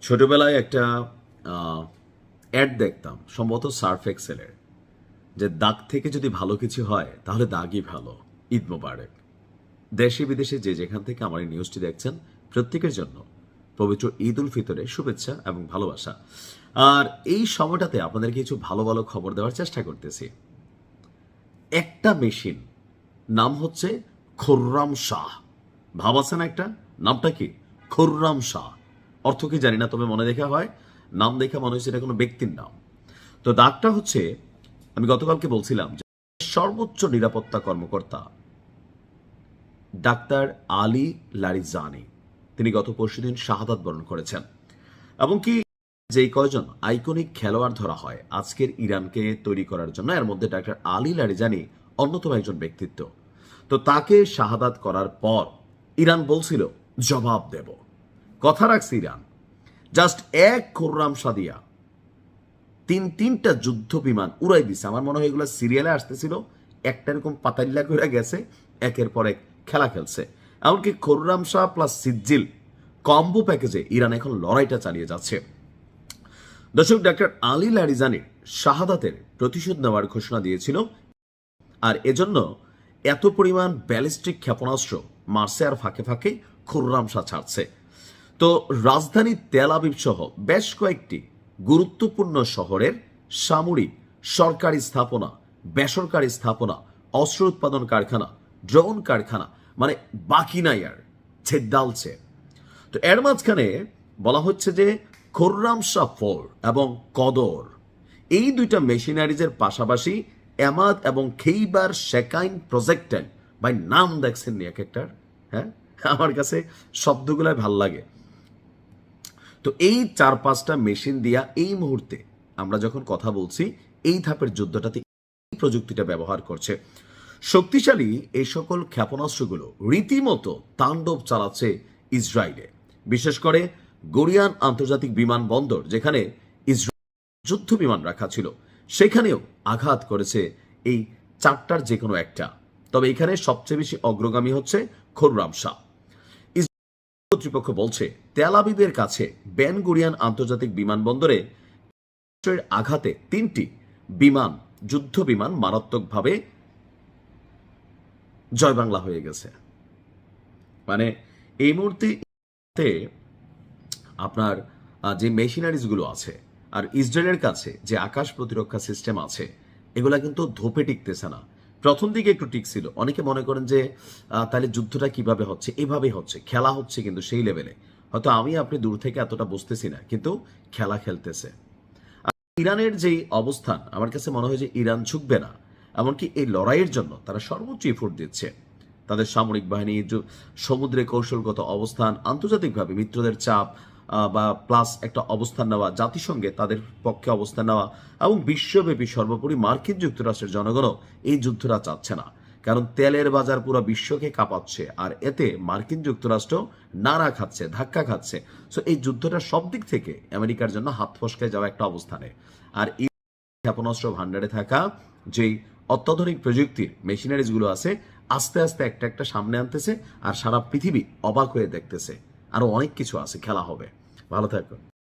ছোটবেলায় একটা অ্যাড দেখতাম, সম্ভবত সার্ফ এক্সেলের, যে দাগ থেকে যদি ভালো কিছু হয় তাহলে দাগই ভালো। ঈদ মোবারক। দেশে বিদেশে যে যেখান থেকে আমার এই নিউজটি দেখছেন, প্রত্যেকের জন্য পবিত্র ঈদ উল ফিতরের শুভেচ্ছা এবং ভালোবাসা। আর এই সময়টাতে আপনাদের কিছু ভালো ভালো খবর দেওয়ার চেষ্টা করতেছি। একটা মেশিন, নাম হচ্ছে খোররাম শাহ। ভাব আছে না একটা? নামটা কি? খোররাম শাহ। অর্থ কি জানি না, তবে মনে দেখা হয়, নাম দেখা মনে হচ্ছে এটা কোনো ব্যক্তির নাম। তো দাগটা হচ্ছে, আমি গতকালকে বলছিলাম যে সর্বোচ্চ নিরাপত্তা কর্মকর্তা ডাক্তার আলী লারিজানি, তিনি গত পরশুদিন শাহাদাত বরণ করেছেন। এবং কি, যেই কয়জন আইকনিক খেলোয়াড় ধরা হয় আজকের ইরানকে তৈরি করার জন্য, এর মধ্যে ডাক্তার আলী লারিজানি অন্যতম একজন ব্যক্তিত্ব। তো তাকে শাহাদাত করার পর ইরান বলছিল জবাব দেব, কথা রাখছে ইরান। জাস্ট এক খোররাম শাহ তিনটা যুদ্ধ বিমান উড়াই দিছে। আমার মনে হয় এগুলো সিরিয়ালে আসতেছিল, একটা এরকম পাতাল্লা করে গেছে, একের পর এক খেলা খেলছে। এমনকি খোররাম শাহ প্লাস সিজ্জিল কম্বো প্যাকেজে ইরান এখন লড়াইটা চালিয়ে যাচ্ছে। দর্শক, ডাক্তার আলী লারিজানির শাহাদাতের প্রতিশোধ নেওয়ার ঘোষণা দিয়েছিল, আর এজন্য এত পরিমাণ ব্যালিস্টিক ক্ষেপণাস্ত্র মারছে আর ফাঁকে ফাঁকে খোররাম শাহ ছাড়ছে। তো রাজধানী তেল আবিব সহ বেশ কয়েকটি গুরুত্বপূর্ণ শহরের সামরিক, সরকারি স্থাপনা, বেসরকারি স্থাপনা, অস্ত্র উৎপাদন কারখানা, ড্রোন কারখানা, মানে বাকি নাই আর, ছেদ্দালছে। তো এর মাঝখানে বলা হচ্ছে যে খোররাম শাহ 4 এবং কদর, এই দুইটা মেশিনারিজের পাশাপাশি এমাদ এবং খেইবার শেকাইন প্রজেক্টাইল, ভাই নাম দেখছেন নি এক একটার? হ্যাঁ, আমার কাছে শব্দগুলাই ভাল লাগে। তো এই 4-5টা মেশিন দিয়া এই মুহূর্তে আমরা যখন কথা বলছি, এই ধাপের যুদ্ধটাতে এই প্রযুক্তিটা ব্যবহার করছে। শক্তিশালী এই সকল ক্ষেপণাস্ত্রগুলো রীতিমতো তাণ্ডব চালাচ্ছে ইসরায়েলে। বিশেষ করে গরিয়ান আন্তর্জাতিক বিমানবন্দর, যেখানে ইসরায়েল যুদ্ধ বিমান রাখা ছিল, সেখানেও আঘাত করেছে এই 4টার যে কোনো একটা। তবে এখানে সবচেয়ে বেশি অগ্রগামী হচ্ছে খোররাম শাহ। কর্তৃপক্ষ বলছে তেল আবিবের কাছে বেন গুরিয়ান আন্তর্জাতিক বিমানবন্দরে আঘাতে 3টি বিমান, যুদ্ধ বিমান মারাত্মকভাবে জয় বাংলা হয়ে গেছে। মানে এই মুহূর্তে আপনার যে মেশিনারিজগুলো আছে আর ইসরায়েলের কাছে যে আকাশ প্রতিরক্ষা সিস্টেম আছে, এগুলা কিন্তু ধোপে টিকতেছে না। প্রথম দিকে একটু টিকছিল, অনেকে মনে করেন যে তাহলে যুদ্ধটা কিভাবে হচ্ছে, এভাবেই হচ্ছে, খেলা হচ্ছে, কিন্তু সেই লেভেলে হয়তো আমি আপনি দূর থেকে এতটা বুঝতেছি না, কিন্তু খেলা খেলতেছে। ইরানের যে অবস্থান, আমার কাছে মনে হয় যে ইরান ঝুঁকবে না। এমনকি এই লড়াইয়ের জন্য তারা সর্বোচ্চ এফোর্ট দিচ্ছে। তাদের সামরিক বাহিনী, সমুদ্রে কৌশলগত অবস্থান, আন্তর্জাতিকভাবে মিত্রদের চাপ বা প্লাস একটা অবস্থান নেওয়া, জাতিসংঘে তাদের পক্ষে অবস্থান নেওয়া, এবং বিশ্বব্যাপী সর্বোপরি মার্কিন যুক্তরাষ্ট্রের জনগণও এই যুদ্ধটা চাচ্ছে না। কারণ তেলের বাজার পুরো বিশ্বকে কাঁপাচ্ছে, আর এতে মার্কিন যুক্তরাষ্ট্র নাড়া খাচ্ছে, ধাক্কা খাচ্ছে। সো এই যুদ্ধটা সব দিক থেকে আমেরিকার জন্য হাত ফসকে যাওয়া একটা অবস্থানে। আর এই ক্ষেপণাস্ত্র ভান্ডারে থাকা যেই অত্যাধুনিক প্রযুক্তির মেশিনারিজগুলো আছে, আস্তে আস্তে একটা একটা সামনে আনতেছে, আর সারা পৃথিবী অবাক হয়ে দেখতেছে। আরো অনেক কিছু আছে, খেলা হবে। ভালো থাকুন।